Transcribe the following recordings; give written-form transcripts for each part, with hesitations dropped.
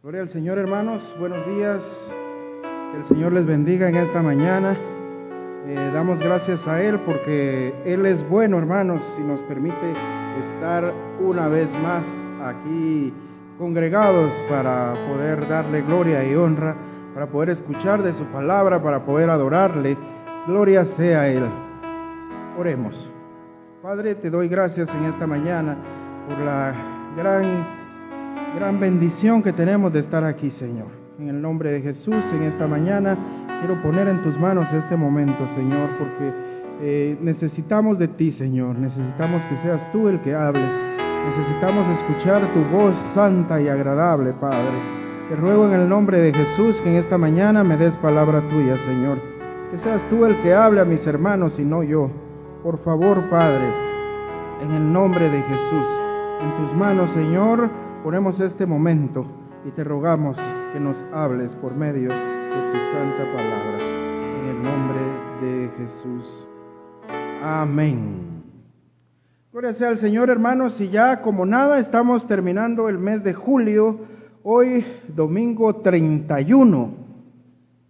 Gloria al Señor, hermanos. Buenos días. Que el Señor les bendiga en esta mañana. Damos gracias a Él porque Él es bueno, hermanos, y nos permite estar una vez más aquí congregados para poder darle gloria y honra, para poder escuchar de su palabra, para poder adorarle. Gloria sea a Él. Oremos. Padre, te doy gracias en esta mañana por la gran bendición que tenemos de estar aquí, Señor. En el nombre de Jesús, en esta mañana quiero poner en tus manos este momento, Señor, porque necesitamos de ti, Señor. Necesitamos que seas tú el que hable. Necesitamos escuchar tu voz santa y agradable, Padre. Te ruego en el nombre de Jesús que en esta mañana me des palabra tuya, Señor. Que seas tú el que hable a mis hermanos y no yo. Por favor, Padre, en el nombre de Jesús, en tus manos, Señor, ponemos este momento y te rogamos que nos hables por medio de tu santa palabra. En el nombre de Jesús. Amén. Gloria sea al Señor, hermanos, y ya como nada estamos terminando el mes de julio, hoy domingo 31,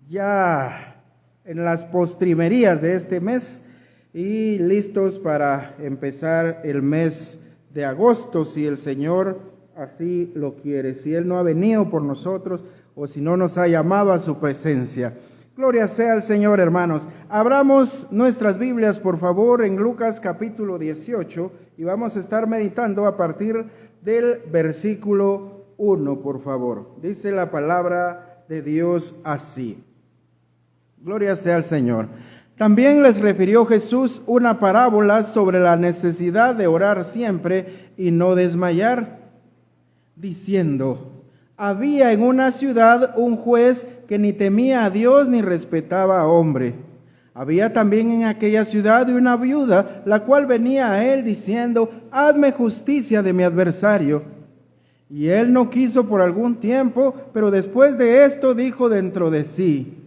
ya en las postrimerías de este mes y listos para empezar el mes de agosto, si el Señor así lo quiere, si Él no ha venido por nosotros o si no nos ha llamado a su presencia. Gloria sea al Señor, hermanos. Abramos nuestras Biblias, por favor, en Lucas capítulo 18 y vamos a estar meditando a partir del versículo 1, por favor. Dice la palabra de Dios así. Gloria sea al Señor. También les refirió Jesús una parábola sobre la necesidad de orar siempre y no desmayar, diciendo: había en una ciudad un juez que ni temía a Dios ni respetaba a hombre. Había también en aquella ciudad una viuda, la cual venía a él diciendo: hazme justicia de mi adversario. Y él no quiso por algún tiempo, pero después de esto dijo dentro de sí: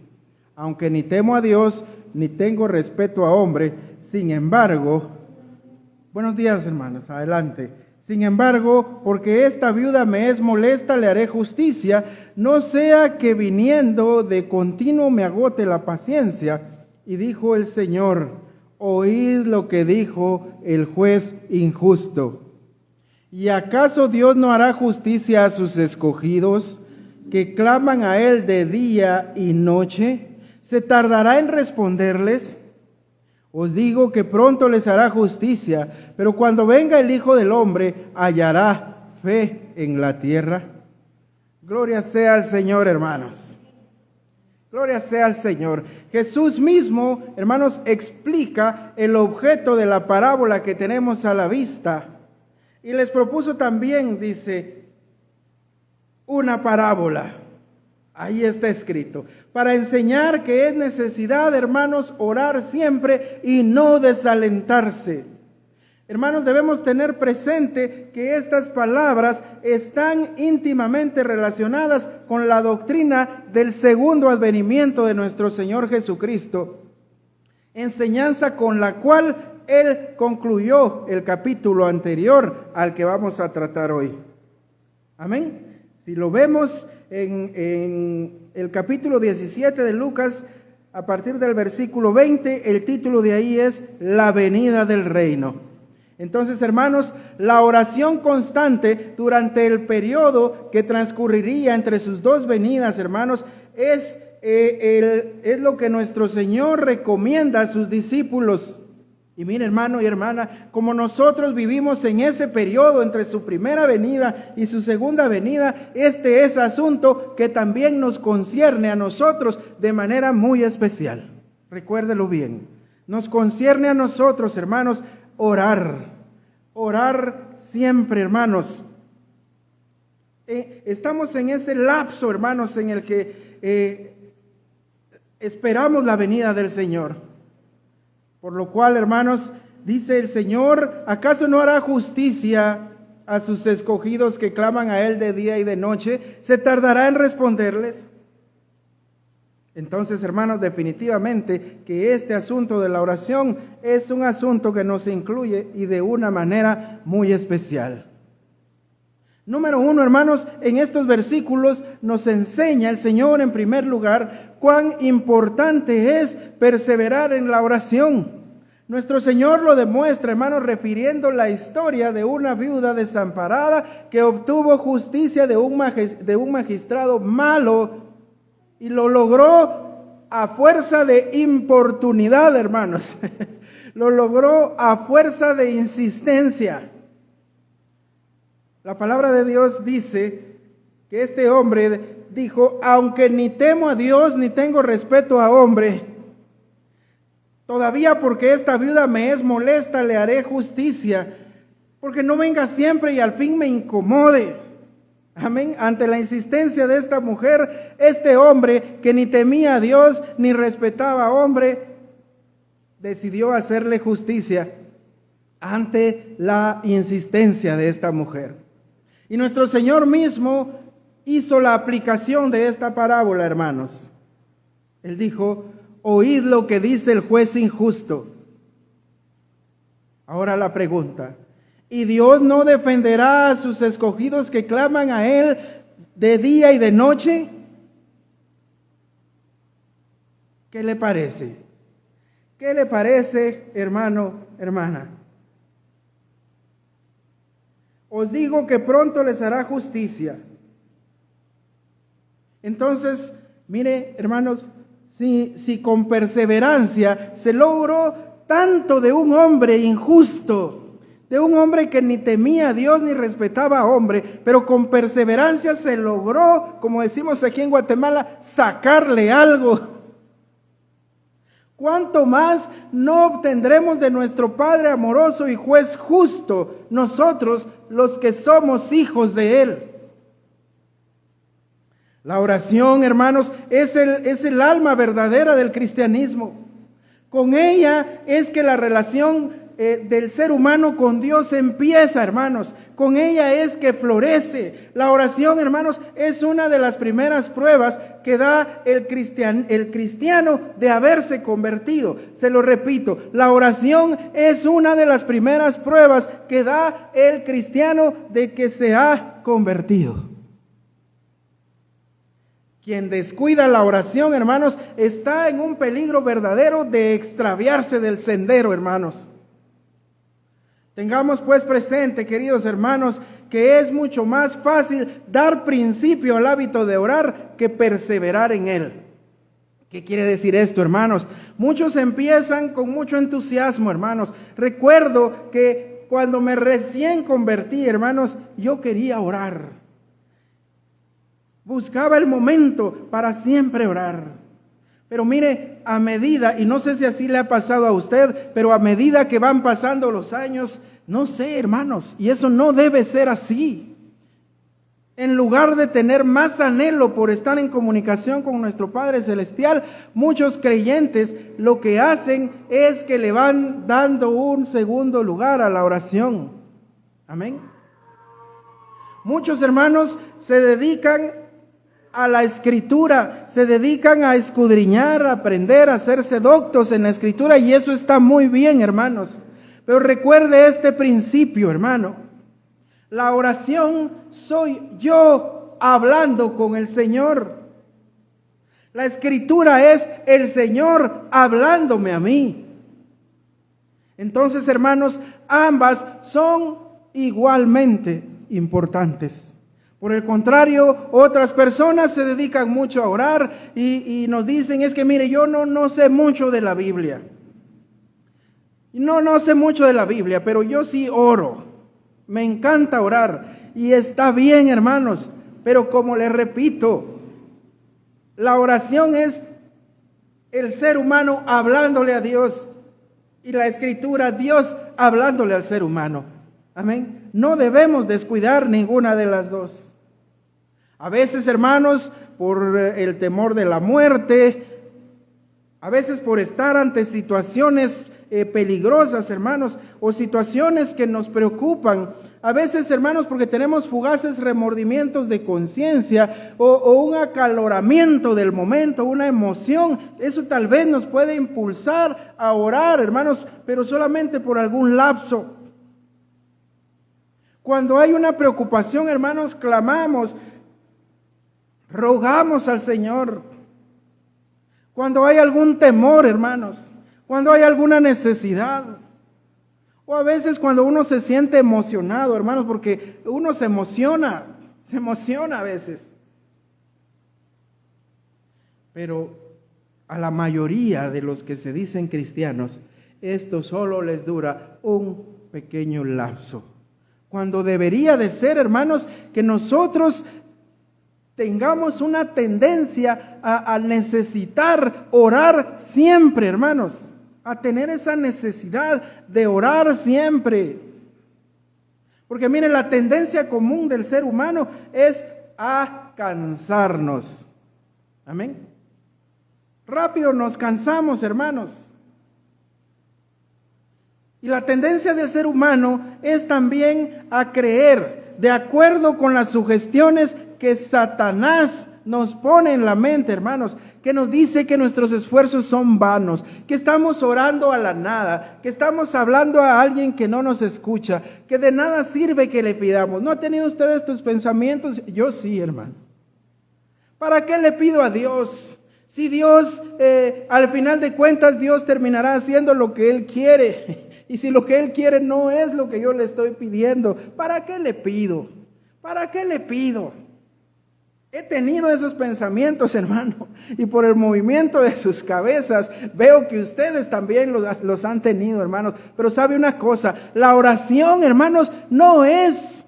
aunque ni temo a Dios, ni tengo respeto a hombre, sin embargo, buenos días, hermanos, adelante. Sin embargo, porque esta viuda me es molesta, le haré justicia, no sea que viniendo de continuo me agote la paciencia. Y dijo el Señor: oíd lo que dijo el juez injusto. ¿Y acaso Dios no hará justicia a sus escogidos, que claman a Él de día y noche? ¿Se tardará en responderles? Os digo que pronto les hará justicia, pero cuando venga el Hijo del Hombre, ¿hallará fe en la tierra? Gloria sea al Señor, hermanos. Gloria sea al Señor. Jesús mismo, hermanos, explica el objeto de la parábola que tenemos a la vista. Y les propuso también, dice, una parábola. Ahí está escrito, para enseñar que es necesidad, hermanos, orar siempre y no desalentarse. Hermanos, debemos tener presente que estas palabras están íntimamente relacionadas con la doctrina del segundo advenimiento de nuestro Señor Jesucristo, enseñanza con la cual Él concluyó el capítulo anterior al que vamos a tratar hoy. Amén. Si lo vemos en el capítulo 17 de Lucas, a partir del versículo 20, el título de ahí es La venida del reino. Entonces, hermanos, la oración constante durante el periodo que transcurriría entre sus dos venidas, hermanos, es lo que nuestro Señor recomienda a sus discípulos. Y mire, hermano y hermana, como nosotros vivimos en ese periodo entre su primera venida y su segunda venida, este es asunto que también nos concierne a nosotros de manera muy especial. Recuérdelo bien. Nos concierne a nosotros, hermanos, orar siempre, hermanos. Estamos en ese lapso, hermanos, en el que esperamos la venida del Señor. Por lo cual, hermanos, dice el Señor: ¿acaso no hará justicia a sus escogidos que claman a Él de día y de noche? ¿Se tardará en responderles? Entonces, hermanos, definitivamente que este asunto de la oración es un asunto que nos incluye y de una manera muy especial. Número uno, hermanos, en estos versículos nos enseña el Señor en primer lugar cuán importante es perseverar en la oración. Nuestro Señor lo demuestra, hermanos, refiriendo la historia de una viuda desamparada que obtuvo justicia de un magistrado malo y lo logró a fuerza de importunidad, hermanos. Lo logró a fuerza de insistencia. La palabra de Dios dice que este hombre dijo, aunque ni temo a Dios ni tengo respeto a hombre, todavía porque esta viuda me es molesta le haré justicia, porque no venga siempre y al fin me incomode. Amén. Ante la insistencia de esta mujer, este hombre que ni temía a Dios ni respetaba a hombre, decidió hacerle justicia ante la insistencia de esta mujer. Y nuestro Señor mismo hizo la aplicación de esta parábola, hermanos. Él dijo, oíd lo que dice el juez injusto. Ahora la pregunta, ¿y Dios no defenderá a sus escogidos que claman a Él de día y de noche? ¿Qué le parece? ¿Qué le parece, hermano, hermana? Os digo que pronto les hará justicia. Entonces, mire, hermanos, si con perseverancia se logró tanto de un hombre injusto, de un hombre que ni temía a Dios ni respetaba a hombre, pero con perseverancia se logró, como decimos aquí en Guatemala, sacarle algo. ¿Cuánto más no obtendremos de nuestro Padre amoroso y juez justo, nosotros los que somos hijos de Él? La oración, hermanos, es el alma verdadera del cristianismo. Con ella es que la relación del ser humano con Dios empieza, hermanos. Con ella es que florece. La oración, hermanos, es una de las primeras pruebas que da el cristiano de haberse convertido. Se lo repito, la oración es una de las primeras pruebas que da el cristiano de que se ha convertido. Quien descuida la oración, hermanos, está en un peligro verdadero de extraviarse del sendero, hermanos. Tengamos pues presente, queridos hermanos, que es mucho más fácil dar principio al hábito de orar que perseverar en él. ¿Qué quiere decir esto, hermanos? Muchos empiezan con mucho entusiasmo, hermanos. Recuerdo que cuando me recién convertí, hermanos, yo quería orar. Buscaba el momento para siempre orar. Pero mire, a medida, y no sé si así le ha pasado a usted, pero a medida que van pasando los años, no sé, hermanos, y eso no debe ser así. En lugar de tener más anhelo por estar en comunicación con nuestro Padre Celestial, muchos creyentes lo que hacen es que le van dando un segundo lugar a la oración. Amén. Muchos hermanos se dedican a la escritura, se dedican a escudriñar, a aprender, a hacerse doctos en la escritura, y eso está muy bien, hermanos. Pero recuerde este principio, hermano. La oración soy yo hablando con el Señor. La escritura es el Señor hablándome a mí. Entonces, hermanos, ambas son igualmente importantes. Por el contrario, otras personas se dedican mucho a orar y nos dicen, es que mire, yo no sé mucho de la Biblia. No sé mucho de la Biblia, pero yo sí oro. Me encanta orar. Y está bien, hermanos, pero como les repito, la oración es el ser humano hablándole a Dios y la escritura, Dios hablándole al ser humano. Amén. No debemos descuidar ninguna de las dos. A veces, hermanos, por el temor de la muerte, a veces por estar ante situaciones peligrosas, hermanos, o situaciones que nos preocupan. A veces, hermanos, porque tenemos fugaces remordimientos de conciencia o un acaloramiento del momento, una emoción. Eso tal vez nos puede impulsar a orar, hermanos, pero solamente por algún lapso. Cuando hay una preocupación, hermanos, clamamos, rogamos al Señor. Cuando hay algún temor, hermanos, cuando hay alguna necesidad, o a veces cuando uno se siente emocionado, hermanos, porque uno se emociona a veces. Pero a la mayoría de los que se dicen cristianos, esto solo les dura un pequeño lapso. Cuando debería de ser, hermanos, que nosotros tengamos una tendencia a necesitar orar siempre, hermanos, a tener esa necesidad de orar siempre. Porque miren, la tendencia común del ser humano es a cansarnos. Amén. Rápido nos cansamos, hermanos. Y la tendencia del ser humano es también a creer, de acuerdo con las sugestiones que Satanás nos pone en la mente, hermanos, que nos dice que nuestros esfuerzos son vanos, que estamos orando a la nada, que estamos hablando a alguien que no nos escucha, que de nada sirve que le pidamos. ¿No ha tenido usted estos pensamientos? Yo sí, hermano. ¿Para qué le pido a Dios? Si Dios, al final de cuentas, Dios terminará haciendo lo que Él quiere. Y si lo que Él quiere no es lo que yo le estoy pidiendo, ¿para qué le pido? ¿Para qué le pido? He tenido esos pensamientos, hermano, y por el movimiento de sus cabezas veo que ustedes también los han tenido, hermanos. Pero sabe una cosa, la oración, hermanos, no es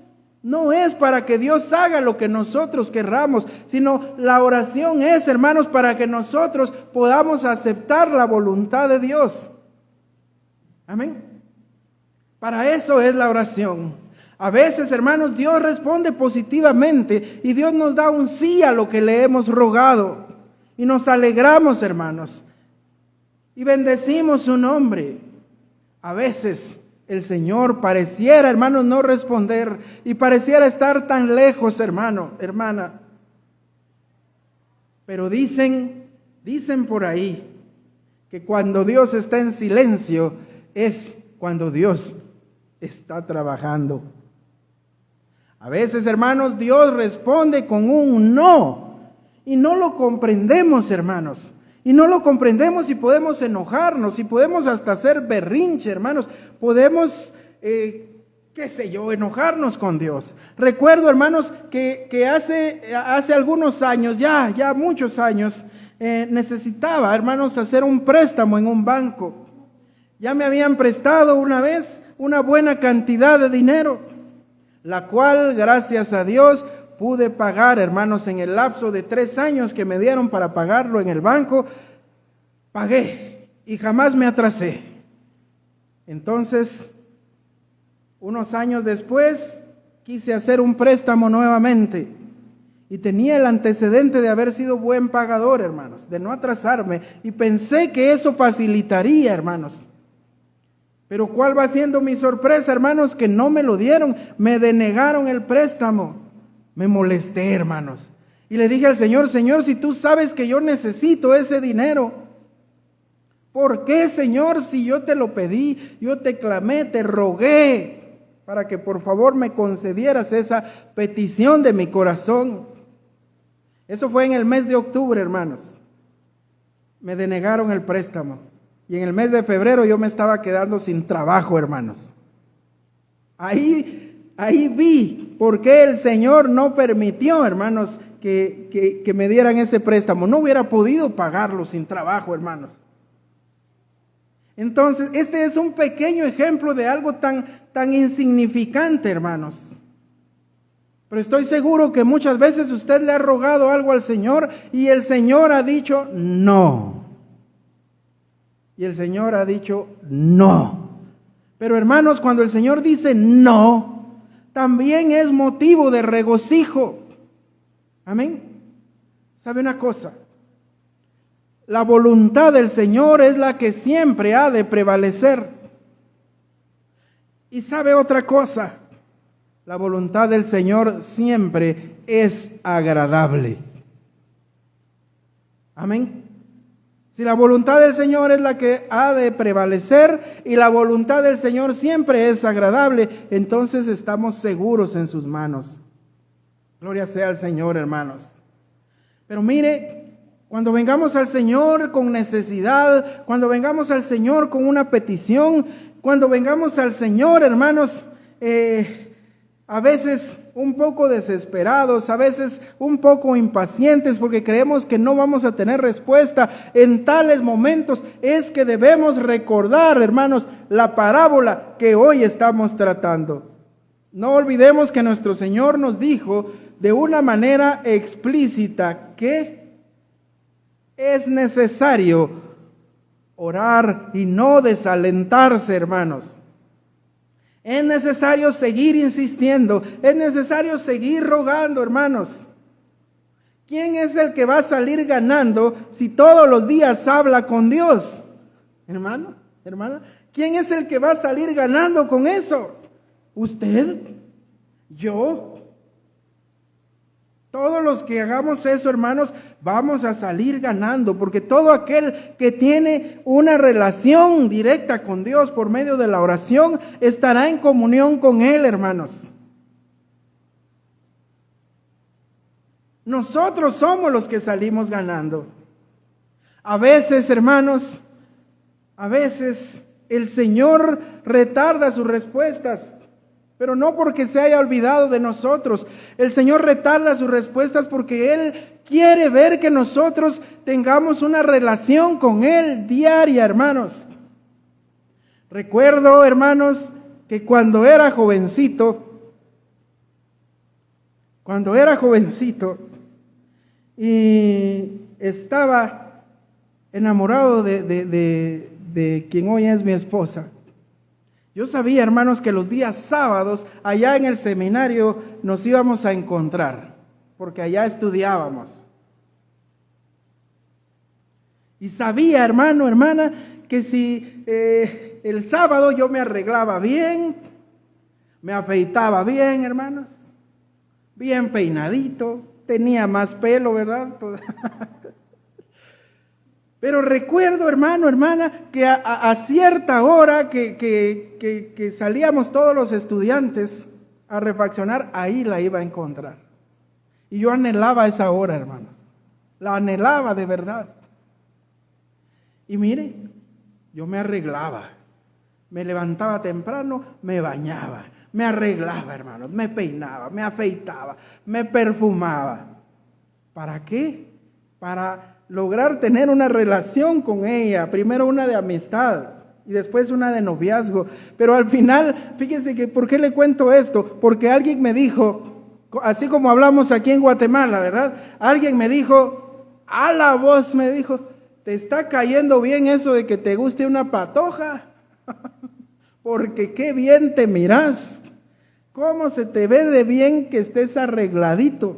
para que Dios haga lo que nosotros querramos, sino la oración es, hermanos, para que nosotros podamos aceptar la voluntad de Dios. Amén. Para eso es la oración. A veces, hermanos, Dios responde positivamente y Dios nos da un sí a lo que le hemos rogado. Y nos alegramos, hermanos, y bendecimos su nombre. A veces el Señor pareciera, hermanos, no responder y pareciera estar tan lejos, hermano, hermana. Pero dicen por ahí que cuando Dios está en silencio es cuando Dios está trabajando. A veces, hermanos, Dios responde con un no y no lo comprendemos, hermanos. Y no lo comprendemos y podemos enojarnos y podemos hasta hacer berrinche, hermanos. Podemos, enojarnos con Dios. Recuerdo, hermanos, que hace algunos años, ya muchos años, necesitaba, hermanos, hacer un préstamo en un banco. Ya me habían prestado una vez una buena cantidad de dinero, la cual, gracias a Dios, pude pagar, hermanos, en el lapso de 3 años que me dieron para pagarlo en el banco. Pagué y jamás me atrasé. Entonces, unos años después, quise hacer un préstamo nuevamente. Y tenía el antecedente de haber sido buen pagador, hermanos, de no atrasarme. Y pensé que eso facilitaría, hermanos. Pero ¿cuál va siendo mi sorpresa, hermanos? Que no me lo dieron, me denegaron el préstamo. Me molesté, hermanos. Y le dije al Señor, Señor, si tú sabes que yo necesito ese dinero, ¿por qué, Señor, si yo te lo pedí, yo te clamé, te rogué, para que por favor me concedieras esa petición de mi corazón? Eso fue en el mes de octubre, hermanos. Me denegaron el préstamo. Y en el mes de febrero yo me estaba quedando sin trabajo, hermanos. Ahí vi por qué el Señor no permitió, hermanos, que me dieran ese préstamo. No hubiera podido pagarlo sin trabajo, hermanos. Entonces, este es un pequeño ejemplo de algo tan insignificante, hermanos. Pero estoy seguro que muchas veces usted le ha rogado algo al Señor y el Señor ha dicho no. Y el Señor ha dicho no. Pero hermanos, cuando el Señor dice no, también es motivo de regocijo. Amén. ¿Sabe una cosa? La voluntad del Señor es la que siempre ha de prevalecer. Y sabe otra cosa, la voluntad del Señor siempre es agradable. Amén. Si la voluntad del Señor es la que ha de prevalecer y la voluntad del Señor siempre es agradable, entonces estamos seguros en sus manos. Gloria sea al Señor, hermanos. Pero mire, cuando vengamos al Señor con necesidad, cuando vengamos al Señor con una petición, cuando vengamos al Señor, hermanos, a veces un poco desesperados, a veces un poco impacientes porque creemos que no vamos a tener respuesta. En tales momentos es que debemos recordar, hermanos, la parábola que hoy estamos tratando. No olvidemos que nuestro Señor nos dijo de una manera explícita que es necesario orar y no desalentarse, hermanos. Es necesario seguir insistiendo, es necesario seguir rogando, hermanos. ¿Quién es el que va a salir ganando si todos los días habla con Dios? Hermano, hermana, ¿quién es el que va a salir ganando con eso? ¿Usted? ¿Yo? Todos los que hagamos eso, hermanos, vamos a salir ganando, porque todo aquel que tiene una relación directa con Dios por medio de la oración, estará en comunión con Él, hermanos. Nosotros somos los que salimos ganando. A veces, hermanos, a veces el Señor retarda sus respuestas. Pero no porque se haya olvidado de nosotros. El Señor retarda sus respuestas porque Él quiere ver que nosotros tengamos una relación con Él diaria, hermanos. Recuerdo, hermanos, que cuando era jovencito y estaba enamorado de quien hoy es mi esposa, yo sabía, hermanos, que los días sábados allá en el seminario nos íbamos a encontrar, porque allá estudiábamos. Y sabía, hermano, hermana, que si el sábado yo me arreglaba bien, me afeitaba bien, hermanos, bien peinadito, tenía más pelo, ¿verdad? Pero recuerdo, hermano, hermana, que a cierta hora que salíamos todos los estudiantes a refaccionar, ahí la iba a encontrar. Y yo anhelaba esa hora, hermanos. La anhelaba de verdad. Y mire, yo me arreglaba. Me levantaba temprano, me bañaba, me arreglaba, hermanos, me peinaba, me afeitaba, me perfumaba. ¿Para qué? Para lograr tener una relación con ella, primero una de amistad y después una de noviazgo. Pero al final, fíjense que, ¿por qué le cuento esto? Porque alguien me dijo, así como hablamos aquí en Guatemala, ¿verdad? Alguien me dijo, a la voz me dijo, ¿te está cayendo bien eso de que te guste una patoja? Porque qué bien te miras, cómo se te ve de bien que estés arregladito.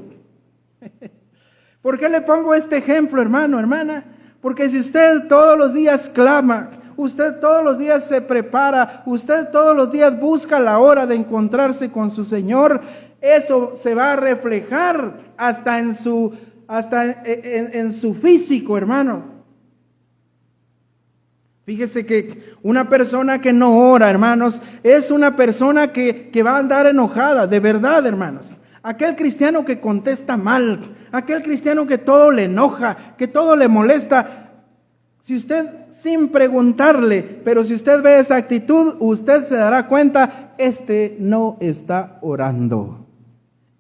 ¿Por qué le pongo este ejemplo, hermano, hermana? Porque si usted todos los días clama, usted todos los días se prepara, usted todos los días busca la hora de encontrarse con su Señor, eso se va a reflejar hasta en su físico, hermano. Fíjese que una persona que no ora, hermanos, es una persona que va a andar enojada, de verdad, hermanos. Aquel cristiano que contesta mal, aquel cristiano que todo le enoja, que todo le molesta. Si usted, sin preguntarle, pero si usted ve esa actitud, usted se dará cuenta, este no está orando.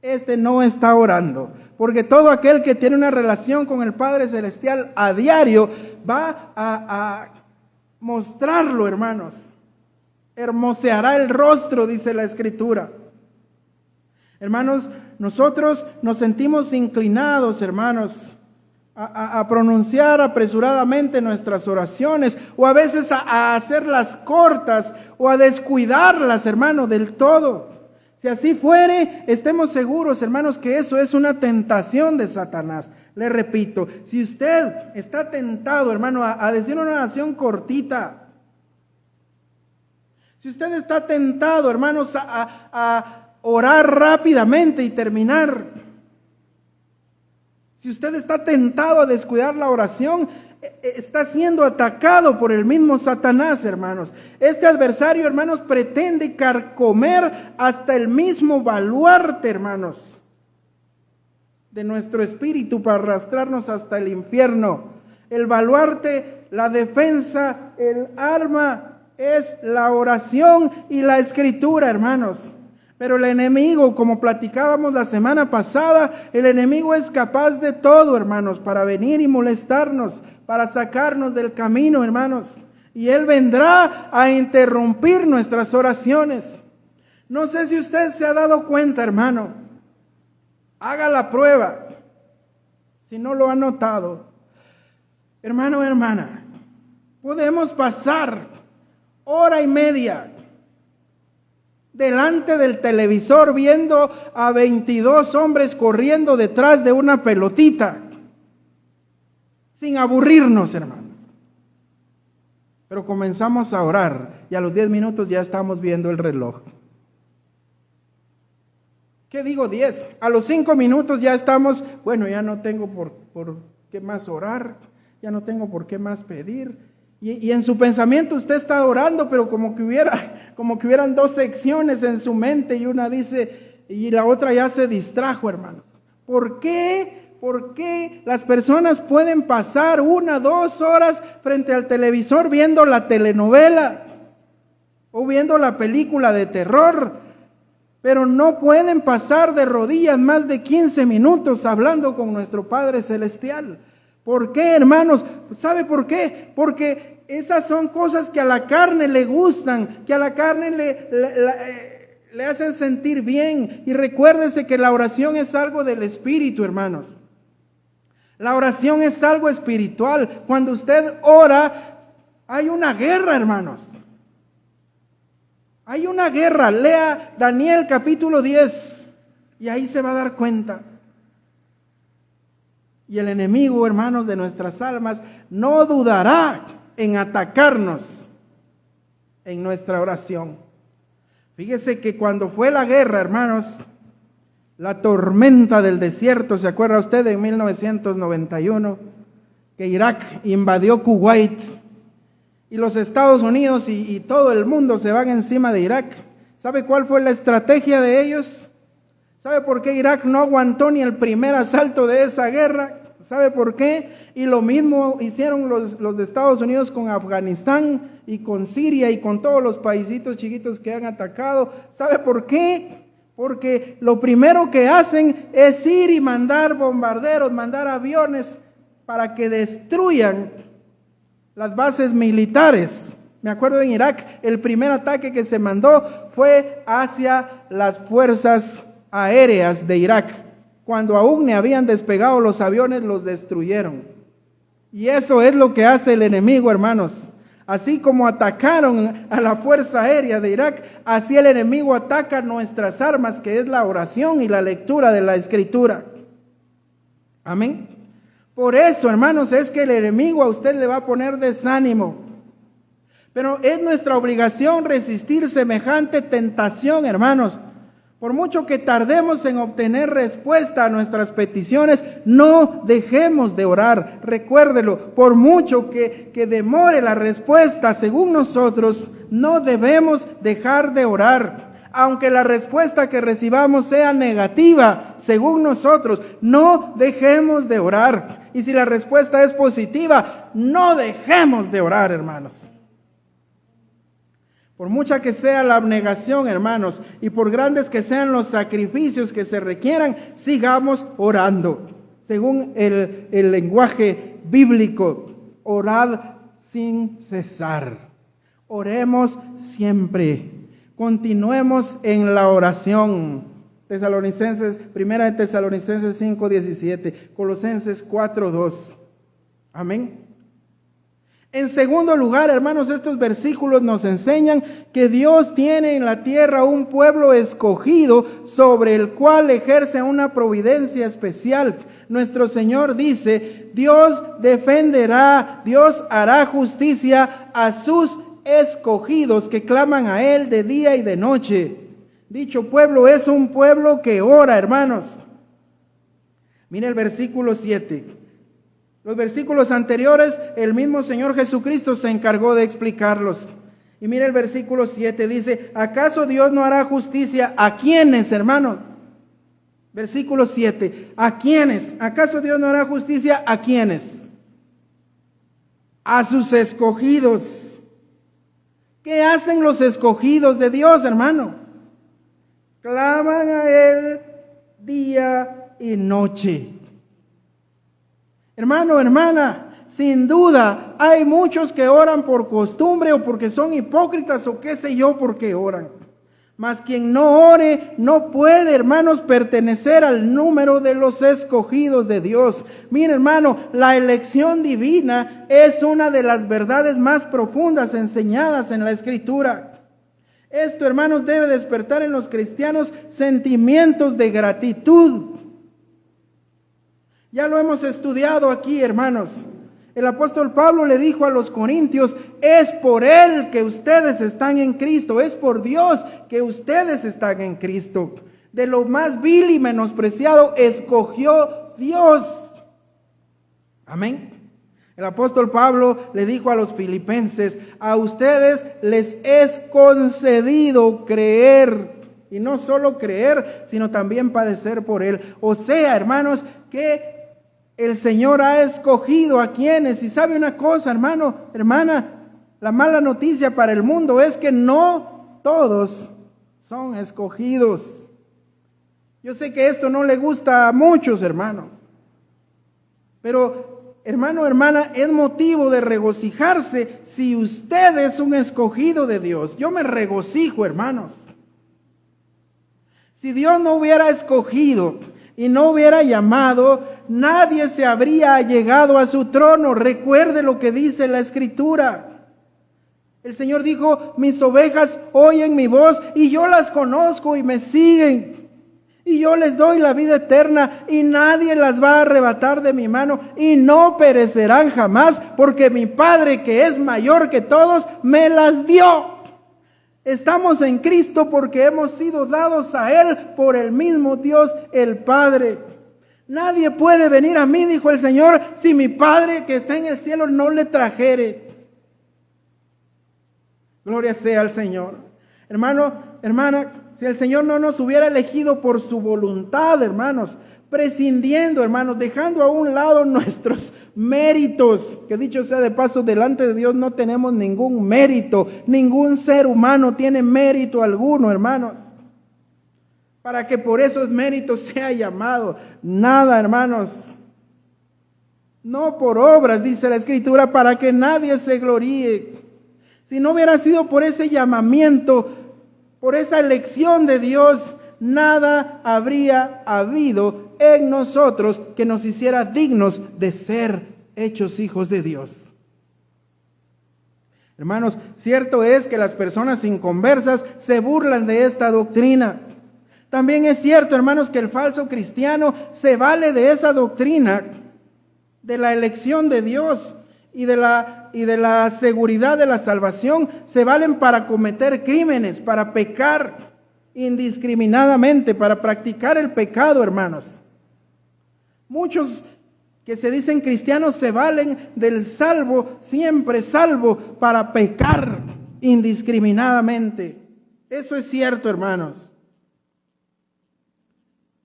Este no está orando. Porque todo aquel que tiene una relación con el Padre Celestial a diario va a mostrarlo, hermanos. Hermoseará el rostro, dice la Escritura. Hermanos, nosotros nos sentimos inclinados, hermanos, a pronunciar apresuradamente nuestras oraciones, o a veces a hacerlas cortas, o a descuidarlas, hermanos, del todo. Si así fuere, estemos seguros, hermanos, que eso es una tentación de Satanás. Le repito, si usted está tentado, hermano, a decir una oración cortita, si usted está tentado, hermanos, a orar rápidamente y terminar, si usted está tentado a descuidar la oración, está siendo atacado por el mismo Satanás, hermanos. Este adversario, hermanos, pretende carcomer hasta el mismo baluarte, hermanos, de nuestro espíritu para arrastrarnos hasta el infierno. El baluarte, la defensa, el arma es la oración y la escritura, hermanos. Pero el enemigo, como platicábamos la semana pasada, el enemigo es capaz de todo, hermanos, para venir y molestarnos, para sacarnos del camino, hermanos. Y él vendrá a interrumpir nuestras oraciones. No sé si usted se ha dado cuenta, hermano. Haga la prueba, si no lo ha notado. Hermano, hermana, podemos pasar hora y media delante del televisor viendo a 22 hombres corriendo detrás de una pelotita, sin aburrirnos, hermano. Pero comenzamos a orar y a los 10 minutos ya estamos viendo el reloj. ¿Qué digo 10? A los 5 minutos ya estamos, bueno, ya no tengo por qué más orar, ya no tengo por qué más pedir. Y en su pensamiento usted está orando, pero como que hubieran dos secciones en su mente, y una dice, y la otra ya se distrajo, hermanos. ¿Por qué? ¿Por qué las personas pueden pasar 1, 2 horas frente al televisor viendo la telenovela o viendo la película de terror, pero no pueden pasar de rodillas más de 15 minutos hablando con nuestro Padre Celestial? ¿Por qué, hermanos? ¿Sabe por qué? Porque esas son cosas que a la carne le gustan, que a la carne le hacen sentir bien. Y recuérdese que la oración es algo del espíritu, hermanos. La oración es algo espiritual. Cuando usted ora, hay una guerra, hermanos. Hay una guerra. Lea Daniel capítulo 10 y ahí se va a dar cuenta. Y el enemigo, hermanos, de nuestras almas, no dudará en atacarnos en nuestra oración. Fíjese que cuando fue la guerra, hermanos, la tormenta del desierto, ¿se acuerda usted de 1991? Que Irak invadió Kuwait y los Estados Unidos y todo el mundo se van encima de Irak. ¿Sabe cuál fue la estrategia de ellos? ¿Sabe por qué Irak no aguantó ni el primer asalto de esa guerra? ¿Sabe por qué? Y lo mismo hicieron los de Estados Unidos con Afganistán y con Siria y con todos los paisitos chiquitos que han atacado. ¿Sabe por qué? Porque lo primero que hacen es ir y mandar bombarderos, mandar aviones para que destruyan las bases militares. Me acuerdo en Irak, el primer ataque que se mandó fue hacia las fuerzas aéreas de Irak. Cuando aún ni habían despegado los aviones, los destruyeron. Y eso es lo que hace el enemigo, hermanos. Así como atacaron a la fuerza aérea de Irak, así el enemigo ataca nuestras armas, que es la oración y la lectura de la Escritura. Amén. Por eso, hermanos, es que el enemigo a usted le va a poner desánimo. Pero es nuestra obligación resistir semejante tentación, hermanos. Por mucho que tardemos en obtener respuesta a nuestras peticiones, no dejemos de orar. Recuérdelo, por mucho que demore la respuesta según nosotros, no debemos dejar de orar. Aunque la respuesta que recibamos sea negativa, según nosotros, no dejemos de orar. Y si la respuesta es positiva, no dejemos de orar, hermanos. Por mucha que sea la abnegación, hermanos, y por grandes que sean los sacrificios que se requieran, sigamos orando. Según el lenguaje bíblico, orad sin cesar. Oremos siempre. Continuemos en la oración. Tesalonicenses, 1 Tesalonicenses 5:17, Colosenses 4:2. Amén. En segundo lugar, hermanos, estos versículos nos enseñan que Dios tiene en la tierra un pueblo escogido sobre el cual ejerce una providencia especial. Nuestro Señor dice, Dios defenderá, Dios hará justicia a sus escogidos que claman a Él de día y de noche. Dicho pueblo es un pueblo que ora, hermanos. Mire el versículo 7. Los versículos anteriores, el mismo Señor Jesucristo se encargó de explicarlos. Y mire el versículo 7, dice, ¿acaso Dios no hará justicia a quiénes, hermanos? Versículo 7, ¿a quiénes? ¿Acaso Dios no hará justicia a quiénes? A sus escogidos. ¿Qué hacen los escogidos de Dios, hermano? Claman a Él día y noche. Hermano, hermana, sin duda hay muchos que oran por costumbre o porque son hipócritas o qué sé yo por qué oran. Mas quien no ore no puede, hermanos, pertenecer al número de los escogidos de Dios. Mira, hermano, la elección divina es una de las verdades más profundas enseñadas en la Escritura. Esto, hermanos, debe despertar en los cristianos sentimientos de gratitud. Ya lo hemos estudiado aquí, hermanos. El apóstol Pablo le dijo a los corintios, es por Él que ustedes están en Cristo, es por Dios que ustedes están en Cristo. De lo más vil y menospreciado escogió Dios. Amén. El apóstol Pablo le dijo a los filipenses, a ustedes les es concedido creer, y no solo creer, sino también padecer por Él. O sea, hermanos, que el Señor ha escogido a quienes, y sabe una cosa, hermano, hermana, la mala noticia para el mundo es que no todos son escogidos. Yo sé que esto no le gusta a muchos, hermanos, pero hermano, hermana, es motivo de regocijarse si usted es un escogido de Dios. Yo me regocijo, hermanos. Si Dios no hubiera escogido y no hubiera llamado, nadie se habría llegado a su trono. Recuerde lo que dice la Escritura. El Señor dijo, mis ovejas oyen mi voz y yo las conozco y me siguen. Y yo les doy la vida eterna y nadie las va a arrebatar de mi mano y no perecerán jamás porque mi Padre, que es mayor que todos, me las dio. Estamos en Cristo porque hemos sido dados a Él por el mismo Dios, el Padre. Nadie puede venir a mí, dijo el Señor, si mi Padre que está en el cielo no le trajere. Gloria sea al Señor. Hermano, hermana, si el Señor no nos hubiera elegido por su voluntad, hermanos, prescindiendo, hermanos, dejando a un lado nuestros méritos, que dicho sea de paso, delante de Dios no tenemos ningún mérito, ningún ser humano tiene mérito alguno, hermanos, para que por esos méritos sea llamado. Nada, hermanos, no por obras, dice la Escritura, para que nadie se gloríe. Si no hubiera sido por ese llamamiento, por esa elección de Dios, nada habría habido en nosotros que nos hiciera dignos de ser hechos hijos de Dios. Hermanos, cierto es que las personas inconversas se burlan de esta doctrina. También es cierto, hermanos, que el falso cristiano se vale de esa doctrina, de la elección de Dios y de la seguridad de la salvación, se valen para cometer crímenes, para pecar indiscriminadamente, para practicar el pecado, hermanos. Muchos que se dicen cristianos se valen del salvo, siempre salvo, para pecar indiscriminadamente. Eso es cierto, hermanos.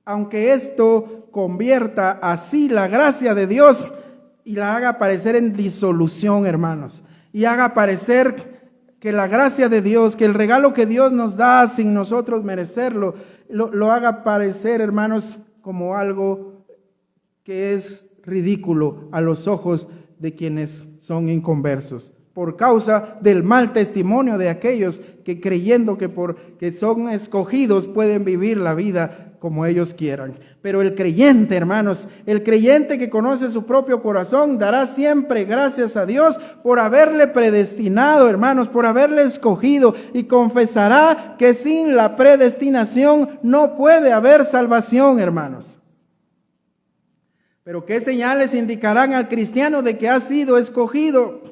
Aunque esto convierta así la gracia de Dios y la haga parecer en disolución, hermanos, y haga parecer que la gracia de Dios, que el regalo que Dios nos da sin nosotros merecerlo, lo haga parecer, hermanos, como algo que es ridículo a los ojos de quienes son inconversos, por causa del mal testimonio de aquellos que creyendo que porque son escogidos pueden vivir la vida como ellos quieran. Pero el creyente, hermanos, el creyente que conoce su propio corazón, dará siempre gracias a Dios por haberle predestinado, hermanos, por haberle escogido, y confesará que sin la predestinación no puede haber salvación, hermanos. Pero ¿qué señales indicarán al cristiano de que ha sido escogido?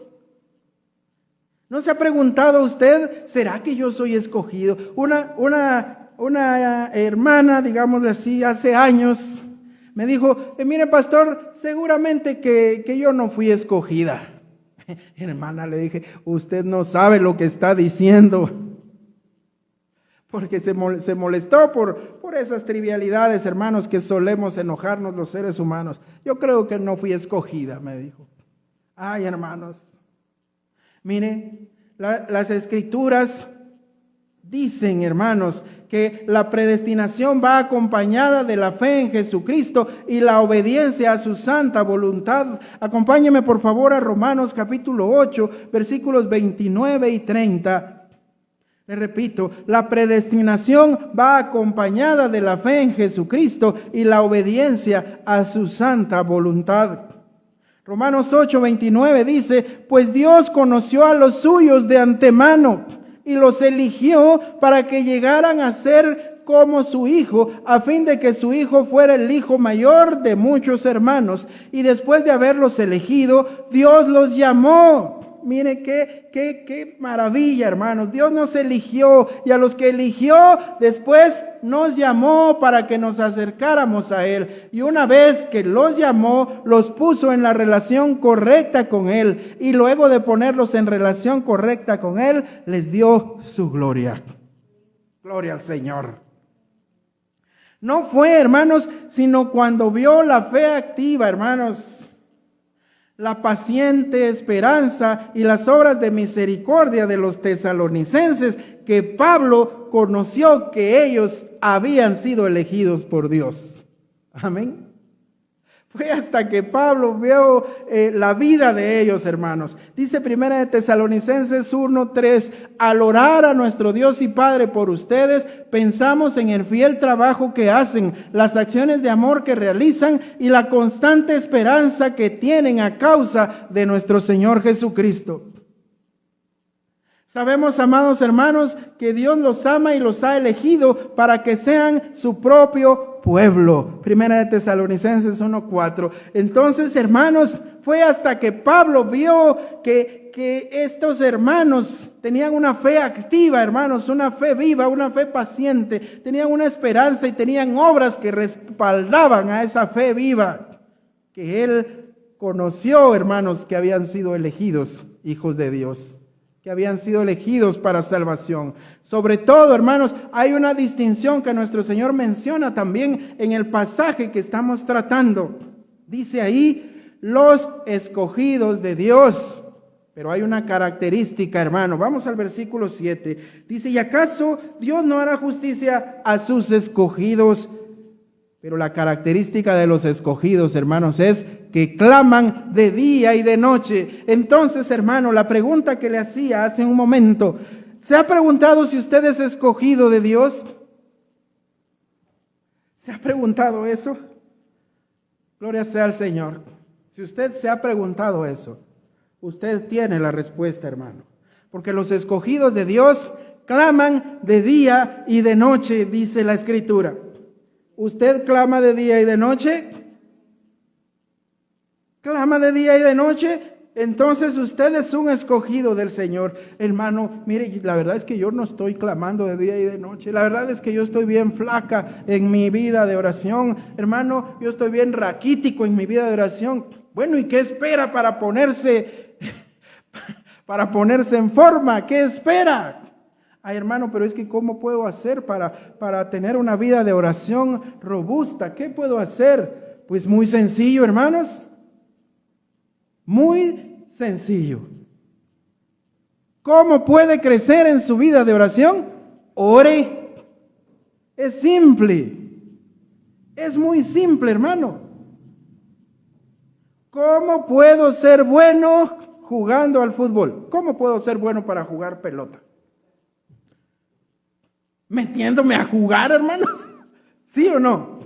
¿No se ha preguntado usted, ¿será que yo soy escogido? Una hermana, digámosle así, hace años Me dijo, mire pastor, seguramente que yo no fui escogida. Hermana, le dije, usted no sabe lo que está diciendo. Porque se molestó por esas trivialidades, hermanos, que solemos enojarnos los seres humanos. Yo creo que no fui escogida, me dijo. Ay, hermanos, mire, las escrituras dicen, hermanos, que la predestinación va acompañada de la fe en Jesucristo y la obediencia a su santa voluntad. Acompáñeme por favor a Romanos capítulo 8, versículos 29 y 30. Le repito, la predestinación va acompañada de la fe en Jesucristo y la obediencia a su santa voluntad. Romanos 8, 29 dice, pues Dios conoció a los suyos de antemano y los eligió para que llegaran a ser como su hijo, a fin de que su hijo fuera el hijo mayor de muchos hermanos. Y después de haberlos elegido, Dios los llamó. Mire qué maravilla, hermanos. Dios nos eligió y a los que eligió después nos llamó para que nos acercáramos a Él. Y una vez que los llamó, los puso en la relación correcta con Él. Y luego de ponerlos en relación correcta con Él, les dio su gloria. Gloria al Señor. No fue, hermanos, sino cuando vio la fe activa, hermanos, la paciente esperanza y las obras de misericordia de los tesalonicenses, que Pablo conoció que ellos habían sido elegidos por Dios. Amén. Fue hasta que Pablo vio la vida de ellos, hermanos. Dice 1 de Tesalonicenses 1:3, al orar a nuestro Dios y Padre por ustedes, pensamos en el fiel trabajo que hacen, las acciones de amor que realizan y la constante esperanza que tienen a causa de nuestro Señor Jesucristo. Sabemos, amados hermanos, que Dios los ama y los ha elegido para que sean su propio pueblo. 1 de Tesalonicenses 1:4. Entonces, hermanos, fue hasta que Pablo vio que estos hermanos tenían una fe activa, hermanos, una fe viva, una fe paciente, tenían una esperanza y tenían obras que respaldaban a esa fe viva, que él conoció, hermanos, que habían sido elegidos hijos de Dios, que habían sido elegidos para salvación. Sobre todo, hermanos, hay una distinción que nuestro Señor menciona también en el pasaje que estamos tratando. Dice ahí, los escogidos de Dios. Pero hay una característica, hermano. Vamos al versículo 7. Dice, ¿y acaso Dios no hará justicia a sus escogidos? Pero la característica de los escogidos, hermanos, es que claman de día y de noche. Entonces, hermano, la pregunta que le hacía hace un momento, ¿se ha preguntado si usted es escogido de Dios? ¿Se ha preguntado eso? Gloria sea al Señor. Si usted se ha preguntado eso, usted tiene la respuesta, hermano. Porque los escogidos de Dios claman de día y de noche, dice la Escritura. ¿Usted clama de día y de noche? ¿Clama de día y de noche? Entonces usted es un escogido del Señor. Hermano, mire, la verdad es que yo no estoy clamando de día y de noche. La verdad es que yo estoy bien flaca en mi vida de oración. Hermano, yo estoy bien raquítico en mi vida de oración. Bueno, ¿y qué espera para ponerse en forma? ¿Qué espera? Ay, hermano, pero es que ¿cómo puedo hacer para tener una vida de oración robusta? ¿Qué puedo hacer? Pues muy sencillo, hermanos. Muy sencillo. ¿Cómo puede crecer en su vida de oración? Ore. Es simple. Es muy simple, hermano. ¿Cómo puedo ser bueno jugando al fútbol? ¿Cómo puedo ser bueno para jugar pelota? ¿Metiéndome a jugar, hermanos? ¿Sí o no?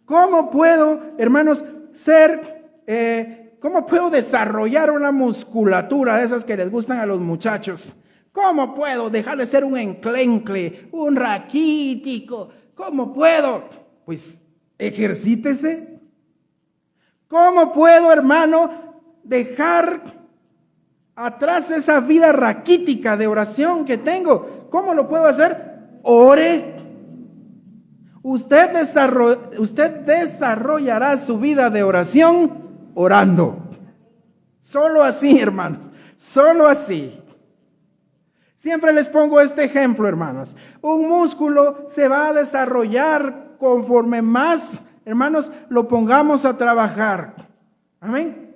¿Cómo puedo, hermanos, cómo puedo desarrollar una musculatura de esas que les gustan a los muchachos? ¿Cómo puedo dejar de ser un enclencle, un raquítico? ¿Cómo puedo? Pues ejercítese. ¿Cómo puedo, hermano, dejar atrás esa vida raquítica de oración que tengo? ¿Cómo lo puedo hacer? Ore. Usted desarrollará su vida de oración orando. Solo así, hermanos. Solo así. Siempre les pongo este ejemplo, hermanos. Un músculo se va a desarrollar conforme más, hermanos, lo pongamos a trabajar. Amén.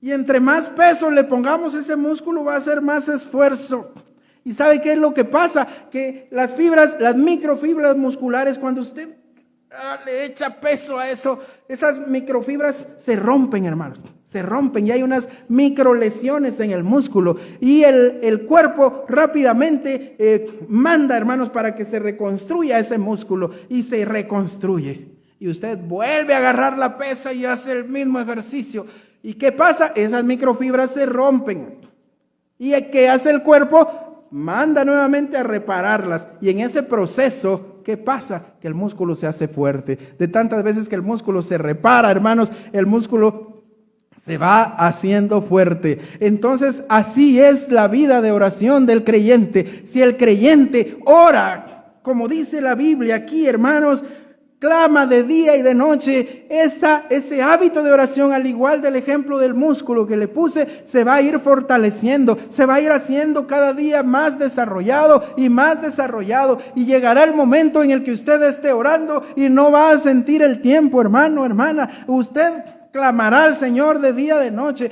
Y entre más peso le pongamos a ese músculo, va a hacer más esfuerzo. ¿Y sabe qué es lo que pasa? Que las fibras, las microfibras musculares, cuando usted le echa peso a eso, esas microfibras se rompen, hermanos. Se rompen y hay unas microlesiones en el músculo. Y el cuerpo rápidamente manda, hermanos, para que se reconstruya ese músculo. Y se reconstruye. Y usted vuelve a agarrar la pesa y hace el mismo ejercicio. ¿Y qué pasa? Esas microfibras se rompen. ¿Y qué hace el cuerpo? Manda nuevamente a repararlas. Y en ese proceso, ¿qué pasa? Que el músculo se hace fuerte. De tantas veces que el músculo se repara, hermanos, el músculo se va haciendo fuerte. Entonces, así es la vida de oración del creyente. Si el creyente ora, como dice la Biblia aquí, hermanos, clama de día y de noche, ese hábito de oración, al igual del ejemplo del músculo que le puse, se va a ir fortaleciendo, se va a ir haciendo cada día más desarrollado, y llegará el momento en el que usted esté orando y no va a sentir el tiempo, hermano, hermana. Usted clamará al Señor de día, de noche.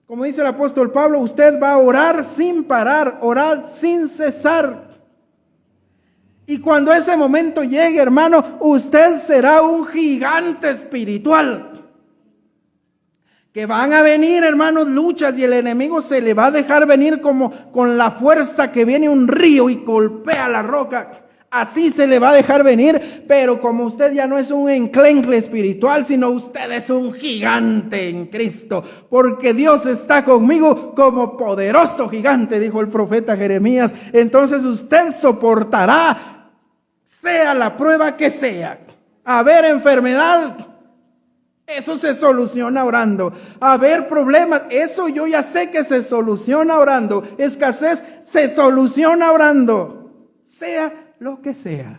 Como dice el apóstol Pablo, usted va a orar sin parar, orar sin cesar. Y cuando ese momento llegue, hermano, usted será un gigante espiritual. Que van a venir, hermanos, luchas y el enemigo se le va a dejar venir como con la fuerza que viene un río y golpea la roca. Así se le va a dejar venir, pero como usted ya no es un enclenque espiritual, sino usted es un gigante en Cristo, porque Dios está conmigo como poderoso gigante, dijo el profeta Jeremías. Entonces usted soportará, sea la prueba que sea. Haber enfermedad, eso se soluciona orando. Haber problemas, eso yo ya sé que se soluciona orando. Escasez, se soluciona orando. Sea lo que sea,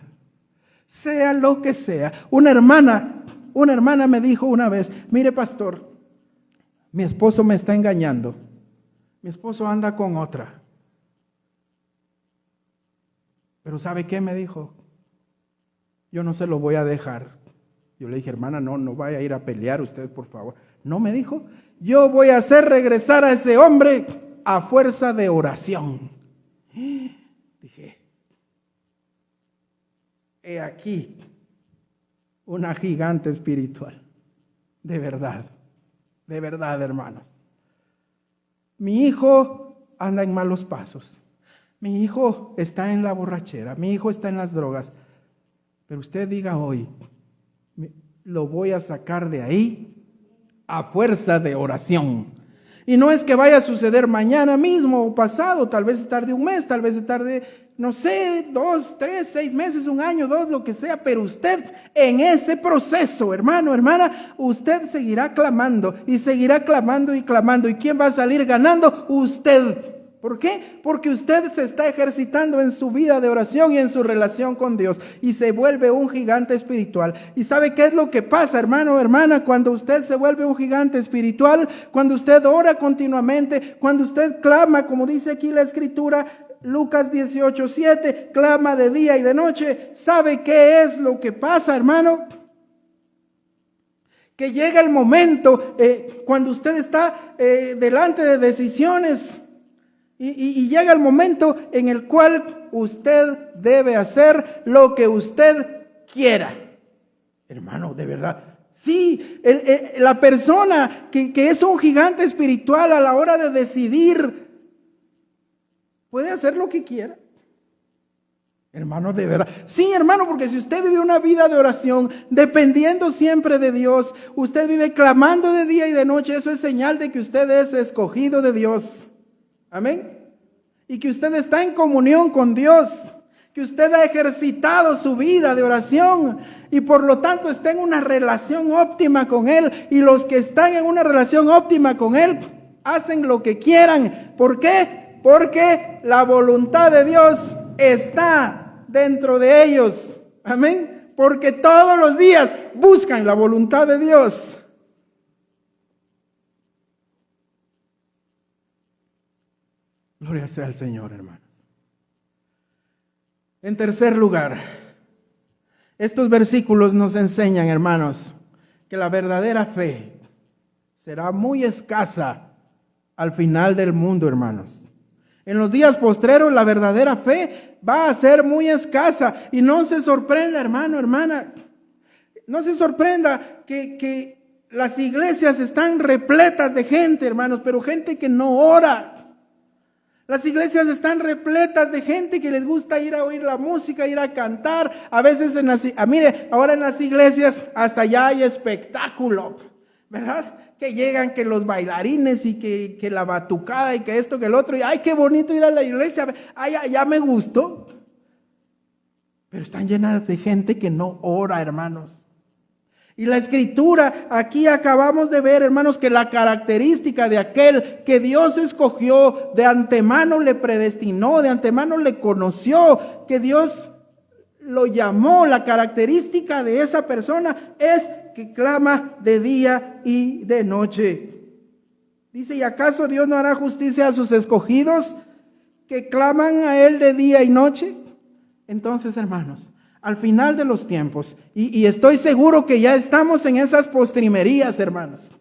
sea lo que sea. Una hermana me dijo una vez: mire, pastor, mi esposo me está engañando, mi esposo anda con otra. Pero ¿sabe qué? Me dijo: yo no se lo voy a dejar. Yo le dije: hermana, no vaya a ir a pelear usted, por favor. No, me dijo: yo voy a hacer regresar a ese hombre a fuerza de oración. Dije: he aquí una gigante espiritual. De verdad, hermanos. Mi hijo anda en malos pasos. Mi hijo está en la borrachera. Mi hijo está en las drogas. Pero usted diga hoy: lo voy a sacar de ahí a fuerza de oración. Y no es que vaya a suceder mañana mismo o pasado, tal vez tarde un mes, tal vez tarde, no sé, 2, 3, 6 meses, un año, 2, lo que sea, pero usted en ese proceso, hermano, hermana, usted seguirá clamando y seguirá clamando y clamando. ¿Y quién va a salir ganando? Usted. ¿Por qué? Porque usted se está ejercitando en su vida de oración y en su relación con Dios y se vuelve un gigante espiritual. ¿Y sabe qué es lo que pasa, hermano, hermana, cuando usted se vuelve un gigante espiritual? Cuando usted ora continuamente, cuando usted clama, como dice aquí la Escritura, Lucas 18:7, clama de día y de noche. ¿Sabe qué es lo que pasa, hermano? Que llega el momento cuando usted está delante de decisiones. Y llega el momento en el cual usted debe hacer lo que usted quiera. Hermano, de verdad. Sí, la persona que es un gigante espiritual a la hora de decidir puede hacer lo que quiera. Hermano, de verdad. Sí, hermano, porque si usted vive una vida de oración, dependiendo siempre de Dios, usted vive clamando de día y de noche, eso es señal de que usted es escogido de Dios. Amén. Y que usted está en comunión con Dios, que usted ha ejercitado su vida de oración y por lo tanto está en una relación óptima con Él. Y los que están en una relación óptima con Él hacen lo que quieran. ¿Por qué? Porque la voluntad de Dios está dentro de ellos. Amén. porque todos los días buscan la voluntad de Dios. Gloria sea al Señor, hermanos. En tercer lugar, estos versículos nos enseñan, hermanos, que la verdadera fe será muy escasa al final del mundo, hermanos. En los días postreros la verdadera fe va a ser muy escasa. Y no se sorprenda, hermano, hermana, no se sorprenda que las iglesias están repletas de gente, hermanos, pero gente que no ora. Las iglesias están repletas de gente que les gusta ir a oír la música, ir a cantar. A veces mire, ahora en las iglesias hasta ya hay espectáculo, ¿verdad? Que llegan que los bailarines y que la batucada y que esto, que el otro. Y ¡ay, qué bonito ir a la iglesia! ¡Ay, ya me gustó! Pero están llenas de gente que no ora, hermanos. Y la Escritura, aquí acabamos de ver, hermanos, que la característica de aquel que Dios escogió, de antemano le predestinó, de antemano le conoció, que Dios lo llamó, la característica de esa persona es que clama de día y de noche. Dice, ¿y acaso Dios no hará justicia a sus escogidos que claman a Él de día y noche? Entonces, hermanos, al final de los tiempos, y estoy seguro que ya estamos en esas postrimerías, hermanos.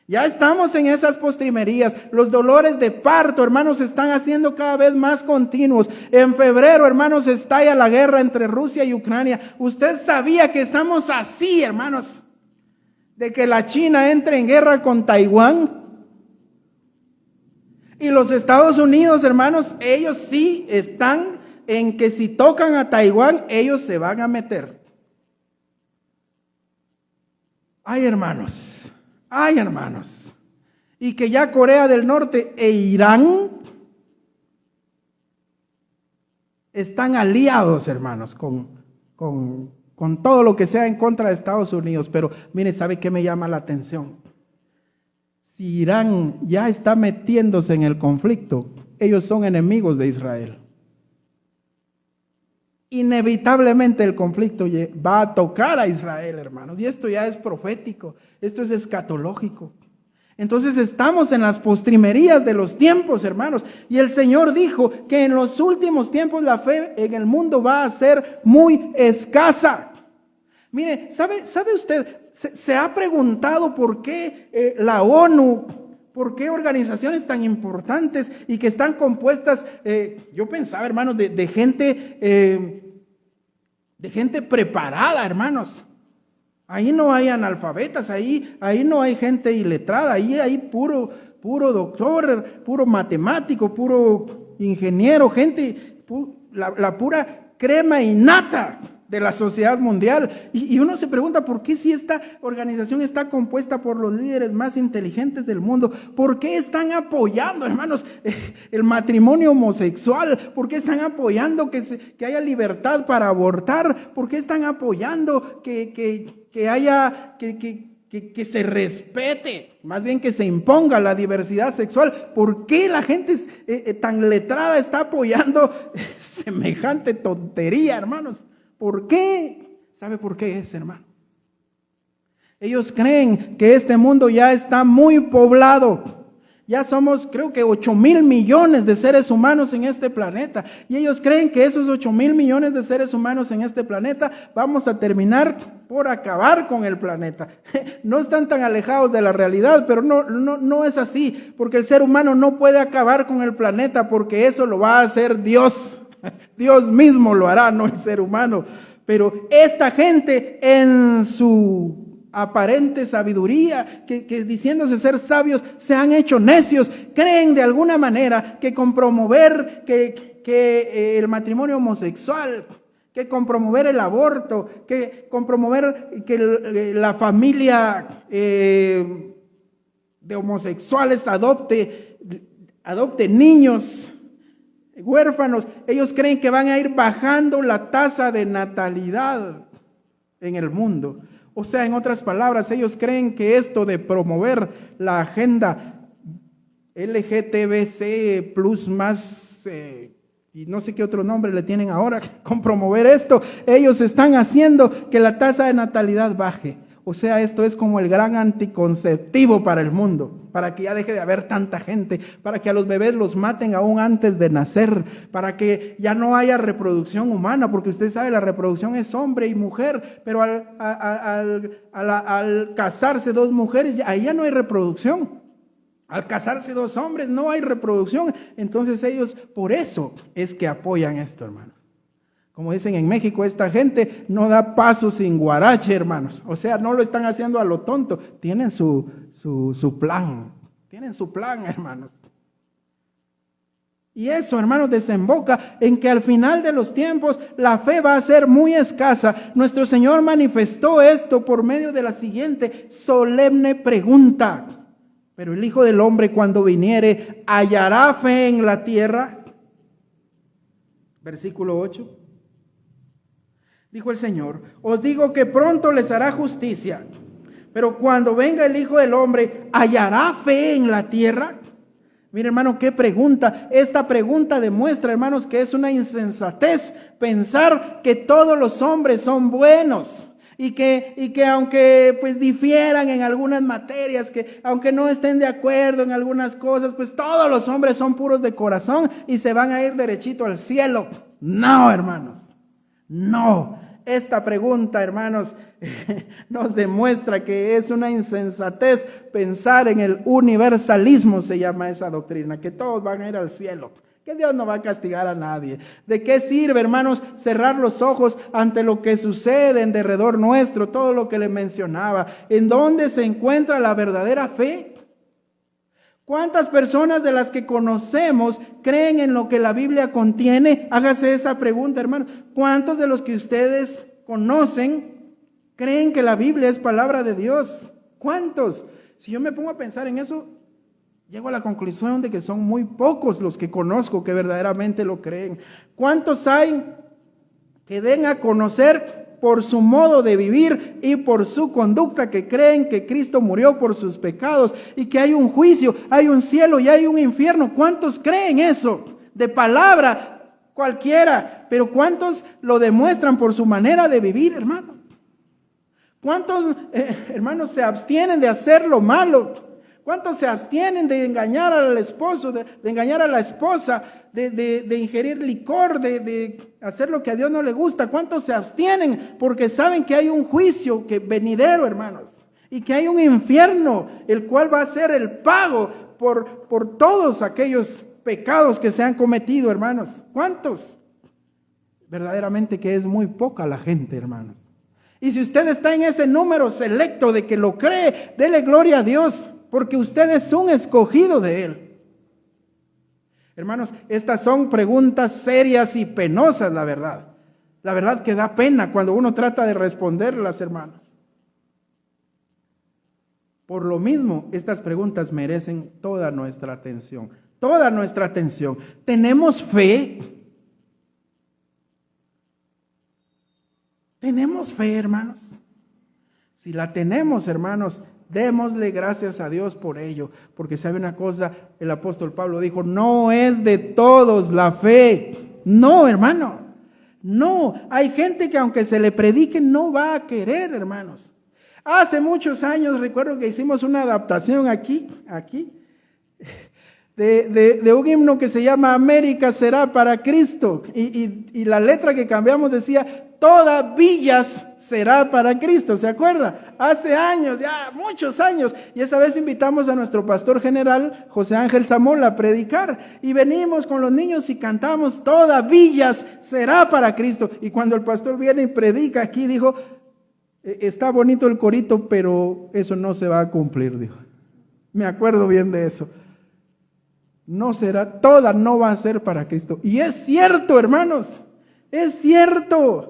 Ya estamos en esas postrimerías. Los dolores de parto, hermanos, se están haciendo cada vez más continuos. En febrero, hermanos, estalla la guerra entre Rusia y Ucrania. Usted sabía que estamos así, hermanos, de que la China entre en guerra con Taiwán. Y los Estados Unidos, hermanos, ellos sí están en que si tocan a Taiwán, ellos se van a meter. Ay, hermanos, y que ya Corea del Norte e Irán están aliados, hermanos, con todo lo que sea en contra de Estados Unidos. Pero mire, ¿sabe qué me llama la atención? Si Irán ya está metiéndose en el conflicto, ellos son enemigos de Israel. Inevitablemente el conflicto va a tocar a Israel, hermanos. Y esto ya es profético, esto es escatológico. Entonces estamos en las postrimerías de los tiempos, hermanos. Y el Señor dijo que en los últimos tiempos la fe en el mundo va a ser muy escasa. Mire, ¿sabe usted? ¿Se ha preguntado por qué la ONU, por qué organizaciones tan importantes y que están compuestas, yo pensaba, hermanos, de gente preparada, hermanos? Ahí no hay analfabetas, ahí no hay gente iletrada, ahí hay puro doctor, puro matemático, puro ingeniero, gente, la pura crema innata de la sociedad mundial. Y uno se pregunta, ¿por qué si esta organización está compuesta por los líderes más inteligentes del mundo? ¿Por qué están apoyando, hermanos, el matrimonio homosexual? ¿Por qué están apoyando que haya libertad para abortar? ¿Por qué están apoyando que se respete, más bien que se imponga la diversidad sexual? ¿Por qué la gente tan letrada está apoyando semejante tontería, hermanos? ¿Por qué? ¿Sabe por qué es, hermano? Ellos creen que este mundo ya está muy poblado. Ya somos, creo que 8,000 millones de seres humanos en este planeta. Y ellos creen que esos 8,000 millones de seres humanos en este planeta vamos a terminar por acabar con el planeta. No están tan alejados de la realidad, pero no es así. Porque el ser humano no puede acabar con el planeta, porque eso lo va a hacer Dios. Dios mismo lo hará, no el ser humano. Pero esta gente en su aparente sabiduría, que diciéndose ser sabios, se han hecho necios, creen de alguna manera que con promover que el matrimonio homosexual, que con promover el aborto, que con promover que la familia de homosexuales adopte niños huérfanos, ellos creen que van a ir bajando la tasa de natalidad en el mundo. O sea, en otras palabras, ellos creen que esto de promover la agenda LGTBC plus más y no sé qué otro nombre le tienen ahora con promover esto, ellos están haciendo que la tasa de natalidad baje. O sea, esto es como el gran anticonceptivo para el mundo, para que ya deje de haber tanta gente, para que a los bebés los maten aún antes de nacer, para que ya no haya reproducción humana, porque usted sabe, la reproducción es hombre y mujer, pero al casarse dos mujeres, ahí ya no hay reproducción. Al casarse dos hombres no hay reproducción. Entonces ellos, por eso es que apoyan esto, hermano. Como dicen en México, esta gente no da paso sin guarache, hermanos. O sea, no lo están haciendo a lo tonto. Tienen su plan. Tienen su plan, hermanos. Y eso, hermanos, desemboca en que al final de los tiempos la fe va a ser muy escasa. Nuestro Señor manifestó esto por medio de la siguiente solemne pregunta. Pero el Hijo del Hombre, cuando viniere, ¿hallará fe en la tierra? Versículo 8. Dijo el Señor: os digo que pronto les hará justicia, pero cuando venga el Hijo del Hombre, ¿hallará fe en la tierra? Mire, hermano, qué pregunta. Esta pregunta demuestra, hermanos, que es una insensatez pensar que todos los hombres son buenos. Y que aunque pues difieran en algunas materias, que aunque no estén de acuerdo en algunas cosas, pues todos los hombres son puros de corazón y se van a ir derechito al cielo. No, hermanos, no. Esta pregunta, hermanos, nos demuestra que es una insensatez pensar en el universalismo, se llama esa doctrina, que todos van a ir al cielo. Que Dios no va a castigar a nadie. ¿De qué sirve, hermanos, cerrar los ojos ante lo que sucede en derredor nuestro? Todo lo que le mencionaba. ¿En dónde se encuentra la verdadera fe? ¿Cuántas personas de las que conocemos creen en lo que la Biblia contiene? Hágase esa pregunta, hermano. ¿Cuántos de los que ustedes conocen creen que la Biblia es palabra de Dios? ¿Cuántos? Si yo me pongo a pensar en eso, llego a la conclusión de que son muy pocos los que conozco que verdaderamente lo creen. ¿Cuántos hay que den a conocer por su modo de vivir y por su conducta que creen que Cristo murió por sus pecados y que hay un juicio, hay un cielo y hay un infierno? ¿Cuántos creen eso? De palabra cualquiera, pero ¿cuántos lo demuestran por su manera de vivir, hermano? ¿Cuántos, hermanos, se abstienen de hacer lo malo? ¿Cuántos se abstienen de engañar al esposo, de engañar a la esposa, de ingerir licor, de hacer lo que a Dios no le gusta? ¿Cuántos se abstienen porque saben que hay un juicio venidero, hermanos? Y que hay un infierno, el cual va a ser el pago por todos aquellos pecados que se han cometido, hermanos. ¿Cuántos? Verdaderamente que es muy poca la gente, hermanos. Y si usted está en ese número selecto de que lo cree, dele gloria a Dios, porque usted es un escogido de Él. Hermanos, estas son preguntas serias y penosas, la verdad. La verdad que da pena cuando uno trata de responderlas, hermanos. Por lo mismo, estas preguntas merecen toda nuestra atención. Toda nuestra atención. ¿Tenemos fe? ¿Tenemos fe, hermanos? Si la tenemos, hermanos, démosle gracias a Dios por ello, porque sabe una cosa, el apóstol Pablo dijo, no es de todos la fe. No, hermano, no. Hay gente que aunque se le predique no va a querer, hermanos. Hace muchos años recuerdo que hicimos una adaptación aquí, de un himno que se llama América será para Cristo, y la letra que cambiamos decía, toda villas será para Cristo, ¿se acuerda? Hace años, ya muchos años, y esa vez invitamos a nuestro pastor general, José Ángel Zamora, a predicar, y venimos con los niños y cantamos, toda villas será para Cristo, y cuando el pastor viene y predica aquí, dijo, está bonito el corito, pero eso no se va a cumplir, dijo. Me acuerdo bien de eso. No será, toda no va a ser para Cristo. Y es cierto, hermanos, es cierto.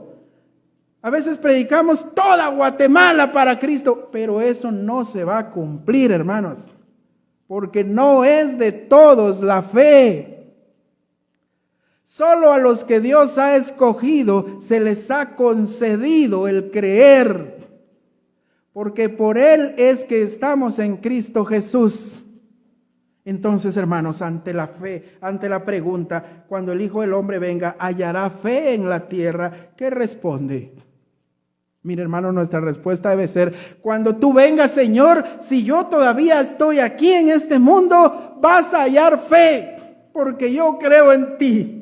A veces predicamos toda Guatemala para Cristo, pero eso no se va a cumplir, hermanos, porque no es de todos la fe. Solo a los que Dios ha escogido se les ha concedido el creer, porque por Él es que estamos en Cristo Jesús. Entonces, hermanos, ante la fe, ante la pregunta, cuando el Hijo del Hombre venga, ¿hallará fe en la tierra? ¿Qué responde? Mire, hermano, nuestra respuesta debe ser: cuando tú vengas, Señor, si yo todavía estoy aquí en este mundo, vas a hallar fe, porque yo creo en ti.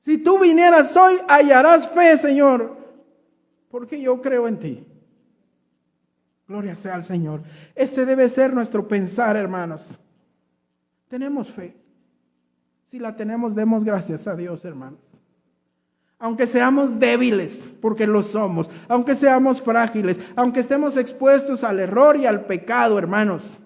Si tú vinieras hoy, hallarás fe, Señor, porque yo creo en ti. Gloria sea al Señor. Ese debe ser nuestro pensar, hermanos. Tenemos fe. Si la tenemos, demos gracias a Dios, hermanos. Aunque seamos débiles, porque lo somos, aunque seamos frágiles, aunque estemos expuestos al error y al pecado, hermanos,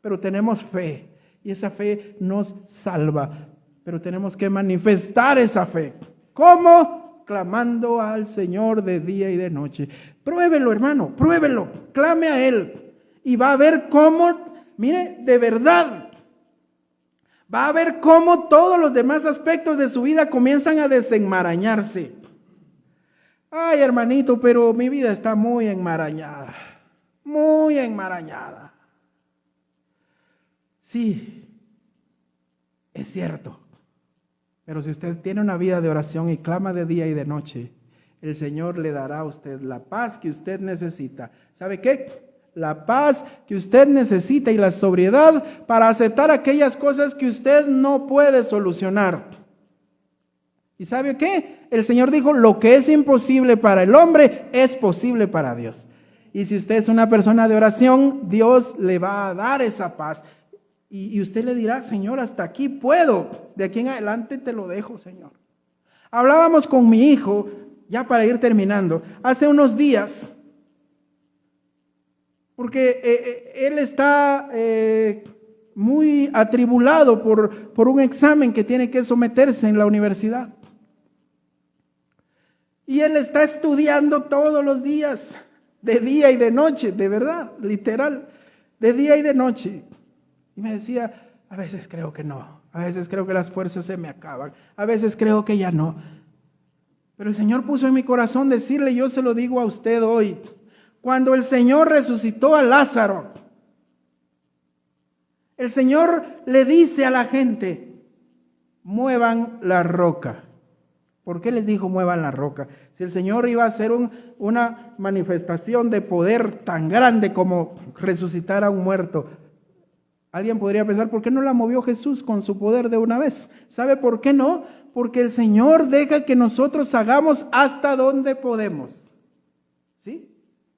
pero tenemos fe, y esa fe nos salva, pero tenemos que manifestar esa fe. ¿Cómo? Clamando al Señor de día y de noche. Pruébelo, hermano, pruébelo, clame a Él, y va a ver cómo, mire, de verdad, va a ver cómo todos los demás aspectos de su vida comienzan a desenmarañarse. Ay, hermanito, pero mi vida está muy enmarañada. Muy enmarañada. Sí, es cierto. Pero si usted tiene una vida de oración y clama de día y de noche, el Señor le dará a usted la paz que usted necesita. ¿Sabe qué? La paz que usted necesita y la sobriedad para aceptar aquellas cosas que usted no puede solucionar. ¿Y sabe qué? El Señor dijo: lo que es imposible para el hombre es posible para Dios. Y si usted es una persona de oración, Dios le va a dar esa paz. Y usted le dirá: Señor, hasta aquí puedo. De aquí en adelante te lo dejo, Señor. Hablábamos con mi hijo, ya para ir terminando, hace unos días. Porque él está muy atribulado por un examen que tiene que someterse en la universidad. Y él está estudiando todos los días, de día y de noche, de verdad, literal, de día y de noche. Y me decía: a veces creo que no, a veces creo que las fuerzas se me acaban, a veces creo que ya no. Pero el Señor puso en mi corazón decirle, yo se lo digo a usted hoy: cuando el Señor resucitó a Lázaro, el Señor le dice a la gente: muevan la roca. ¿Por qué les dijo muevan la roca? Si el Señor iba a hacer una manifestación de poder tan grande como resucitar a un muerto, alguien podría pensar: ¿por qué no la movió Jesús con su poder de una vez? ¿Sabe por qué no? Porque el Señor deja que nosotros hagamos hasta donde podemos. ¿Sí?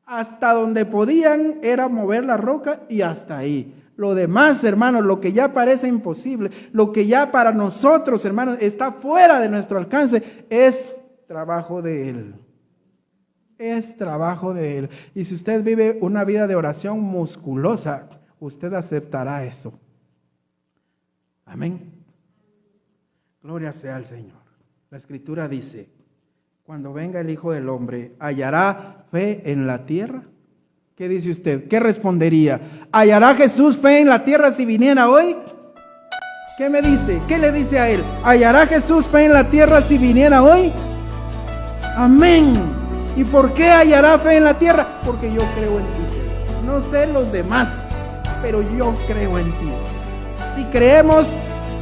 Hasta donde podían era mover la roca y hasta ahí. Lo demás, hermanos, lo que ya parece imposible, lo que ya para nosotros, hermanos, está fuera de nuestro alcance, es trabajo de Él. Es trabajo de Él. Y si usted vive una vida de oración musculosa, usted aceptará eso. Amén. Gloria sea al Señor. La Escritura dice: cuando venga el Hijo del Hombre, ¿hallará fe en la tierra? ¿Qué dice usted? ¿Qué respondería? ¿Hallará Jesús fe en la tierra si viniera hoy? ¿Qué me dice? ¿Qué le dice a él? ¿Hallará Jesús fe en la tierra si viniera hoy? Amén. ¿Y por qué hallará fe en la tierra? Porque yo creo en ti. No sé los demás, pero yo creo en ti. Si creemos,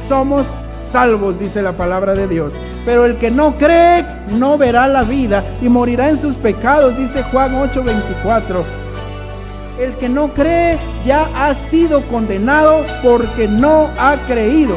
somos salvos, dice la palabra de Dios. Pero el que no cree, no verá la vida y morirá en sus pecados, dice Juan 8:24. El que no cree ya ha sido condenado porque no ha creído